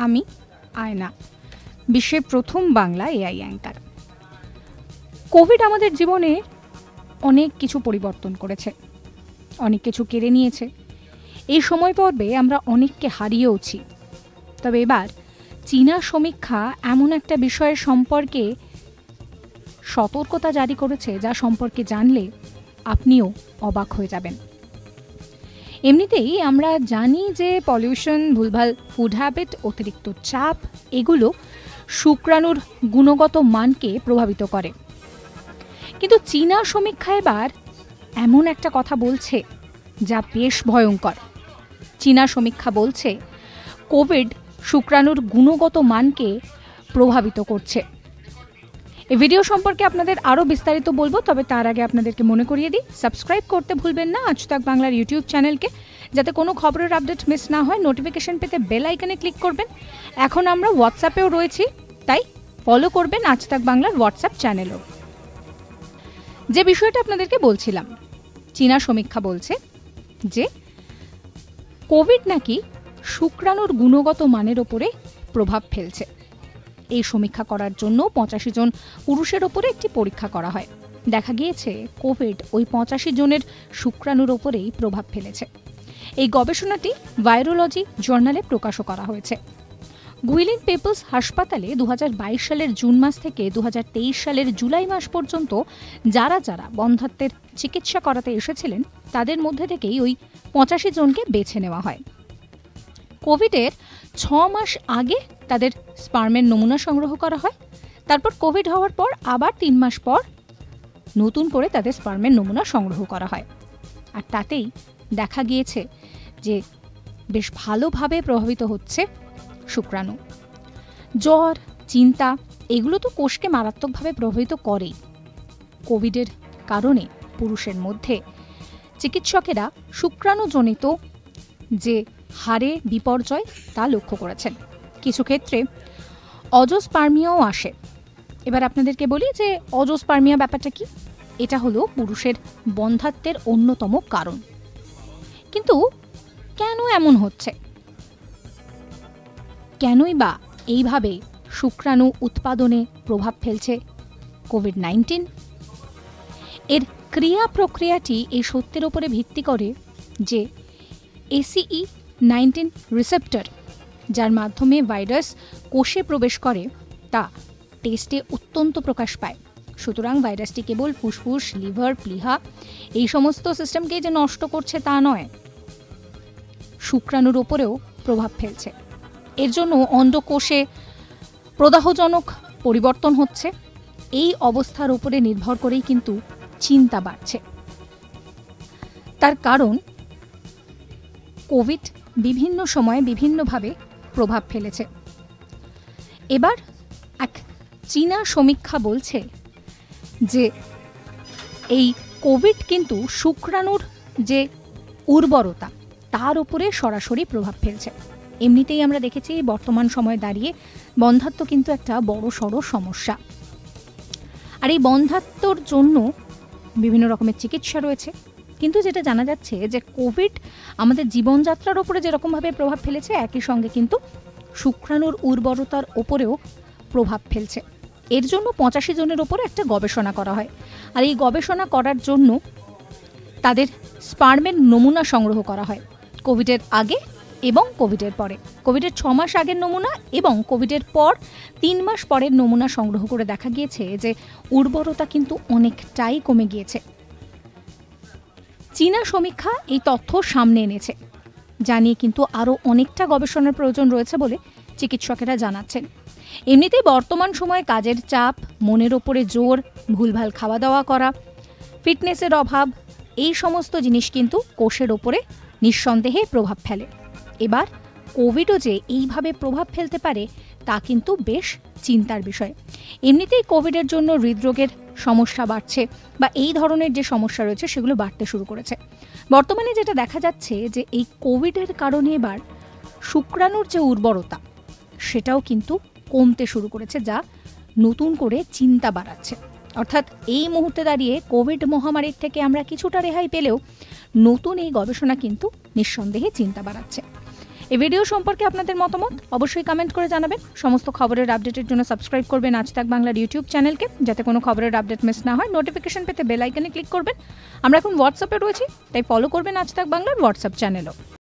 আমি আয়না, বিশ্বের প্রথম বাংলা এআই অ্যাঙ্কার। কোভিড আমাদের জীবনে অনেক কিছু পরিবর্তন করেছে, অনেক কিছু কেড়ে নিয়েছে। এই সময় পর্বে আমরা অনেককে হারিয়েওছি। তবে এবার চীনা সমীক্ষা এমন একটা বিষয়ের সম্পর্কে সতর্কতা জারি করেছে যা সম্পর্কে জানলে আপনিও অবাক হয়ে যাবেন। এমনিতেই আমরা জানি যে পলিউশন, ভুলভাল ফুড হ্যাবিট, অতিরিক্ত চাপ এগুলো শুক্রাণুর গুণগত মানকে প্রভাবিত করে। কিন্তু চীনা সমীক্ষা এবার এমন একটা কথা বলছে যা বেশ ভয়ঙ্কর। চীনা সমীক্ষা বলছে কোভিড শুক্রাণুর গুণগত মানকে প্রভাবিত করছে। এই ভিডিও সম্পর্কে আপনাদের আরও বিস্তারিত বলবো, তবে তার আগে আপনাদেরকে মনে করিয়ে দিই, সাবস্ক্রাইব করতে ভুলবেন না আজ তাক বাংলার ইউটিউব চ্যানেলকে, যাতে কোনো খবরের আপডেট মিস না হয়। নোটিফিকেশন পেতে বেল আইকনে ক্লিক করবেন। এখন আমরা হোয়াটসঅ্যাপেও রয়েছি, তাই ফলো করবেন আজ তাক বাংলার হোয়াটসঅ্যাপ চ্যানেলও। যে বিষয়টা আপনাদেরকে বলছিলাম, চীনা সমীক্ষা বলছে যে কোভিড নাকি শুক্রাণুর গুণগত মানের ওপরে প্রভাব ফেলছে। এই সমীক্ষা করার জন্য 85 জন পুরুষের ওপরে একটি পরীক্ষা করা হয়। দেখা গিয়েছে কোভিড ওই 85 জনের শুক্রাণুর ওপরেই প্রভাব ফেলেছে। এই গবেষণাটি ভাইরোলজি জার্নালে প্রকাশও করা হয়েছে। গুইলিন পিপলস হাসপাতালে 2022 সালের জুন মাস থেকে 2023 সালের জুলাই মাস পর্যন্ত যারা যারা বন্ধ্যাত্বের চিকিৎসা করাতে এসেছিলেন তাদের মধ্যে থেকেই ওই 85 জনকে বেছে নেওয়া হয়। কোভিডের 6 মাস আগে তাদের স্পার্মের নমুনা সংগ্রহ করা হয়। তারপর কোভিড হওয়ার পর আবার 3 মাস পর নতুন করে তাদের স্পার্মের নমুনা সংগ্রহ করা হয়। আর তাতেই দেখা গিয়েছে যে বেশ ভালোভাবে প্রভাবিত হচ্ছে শুক্রাণু। জ্বর, চিন্তা এগুলো তো কোষকে মারাত্মকভাবে প্রভাবিত করেই। কোভিডের কারণে পুরুষের মধ্যে চিকিৎসকেরা শুক্রাণুজনিত যে হারে বিপর্যয় তা লক্ষ্য করেছেন। কিছু ক্ষেত্রে অজোস্পার্মিয়াও আসে। এবার আপনাদেরকে বলি যে অজোস্পার্মিয়া ব্যাপারটা কি। এটা হলো পুরুষের বন্ধ্যাত্বের অন্যতম কারণ। কিন্তু কেন এমন হচ্ছে? কেনই বা এইভাবে শুক্রাণু উৎপাদনে প্রভাব ফেলছে কোভিড-19? এর ক্রিয়া প্রক্রিয়াটি এই সত্যের উপরে ভিত্তি করে যে ACE19 রিসেপ্টর, যার মাধ্যমে ভাইরাস কোষে প্রবেশ করে, তা টেস্টে অত্যন্ত প্রকাশ পায়। সুতরাং ভাইরাসটি কেবল ফুসফুস, লিভার, প্লিহা এই সমস্ত সিস্টেমকেই যে নষ্ট করছে তা নয়, শুক্রাণুর ওপরেও প্রভাব ফেলছে। এর জন্য অন্ডকোষে প্রদাহজনক পরিবর্তন হচ্ছে। এই অবস্থার উপরে নির্ভর করেই কিন্তু চিন্তা বাড়ছে। তার কারণ কোভিড বিভিন্ন সময়ে বিভিন্নভাবে প্রভাব ফেলেছে। এবার এক চীনা সমীক্ষা বলছে যে এই কোভিড কিন্তু শুক্রাণুর যে উর্বরতা তার উপরে সরাসরি প্রভাব ফেলছে। এমনিতেই আমরা দেখেছি বর্তমান সময়ে দাঁড়িয়ে বন্ধ্যাত্ব কিন্তু একটা বড় সড় সমস্যা। আর এই বন্ধ্যাত্বর জন্য বিভিন্ন রকমের চিকিৎসা রয়েছে। কিন্তু যেটা জানা যাচ্ছে যে কোভিড আমাদের জীবনযাত্রার উপরে যেরকমভাবে প্রভাব ফেলেছে, একই সঙ্গে কিন্তু শুক্রাণুর উর্বরতার ওপরেও প্রভাব ফেলছে। এর জন্য 85 জনের ওপরে একটা গবেষণা করা হয়। আর এই গবেষণা করার জন্য তাদের স্পার্মের নমুনা সংগ্রহ করা হয় কোভিডের আগে এবং কোভিডের পরে। কোভিডের 6 মাস আগের নমুনা এবং কোভিডের পর 3 মাস পরের নমুনা সংগ্রহ করে দেখা গিয়েছে যে উর্বরতা কিন্তু অনেকটাই কমে গিয়েছে। চীনা সমীক্ষা এই তথ্য সামনে এনেছে, জানিয়ে কিন্তু আরও অনেকটা গবেষণার প্রয়োজন রয়েছে বলে চিকিৎসকেরা জানাচ্ছেন। এমনিতেই বর্তমান সময়ে কাজের চাপ, মনের ওপরে জোর, ভুলভাল খাওয়া দাওয়া করা, ফিটনেসের অভাব এই সমস্ত জিনিস কিন্তু কোষের ওপরে নিঃসন্দেহে প্রভাব ফেলে। এবার কোভিডও যে এইভাবে প্রভাব ফেলতে পারে তা কিন্তু বেশ চিন্তার বিষয়। এমনিতেই কোভিডের জন্য হৃদরোগের সমস্যা বাড়ছে বা এই ধরনের যে সমস্যা রয়েছে সেগুলো বাড়তে শুরু করেছে। বর্তমানে যেটা দেখা যাচ্ছে যে এই কোভিডের কারণে এবার শুক্রাণুর যে উর্বরতা সেটাও কিন্তু কমতে শুরু করেছে, যা নতুন করে চিন্তা বাড়াচ্ছে। অর্থাৎ এই মুহূর্তে দাঁড়িয়ে কোভিড মহামারীর থেকে আমরা কিছুটা রেহাই পেলেও নতুন এই গবেষণা কিন্তু নিঃসন্দেহে চিন্তা বাড়াচ্ছে। এই ভিডিও সম্পর্কে আপনাদের মতামত অবশ্যই কমেন্ট করে জানাবেন। সমস্ত খবরের আপডেটের জন্য সাবস্ক্রাইব করবেন আজ তাক বাংলার ইউটিউব চ্যানেলকে, যাতে কোনো খবরের আপডেট মিস না হয়। নোটিফিকেশন পেতে বেল আইকনে ক্লিক করবেন। আমরা এখন হোয়াটসঅ্যাপে রয়েছি, তাই ফলো করবেন আজ তাক বাংলার হোয়াটসঅ্যাপ চ্যানেলও।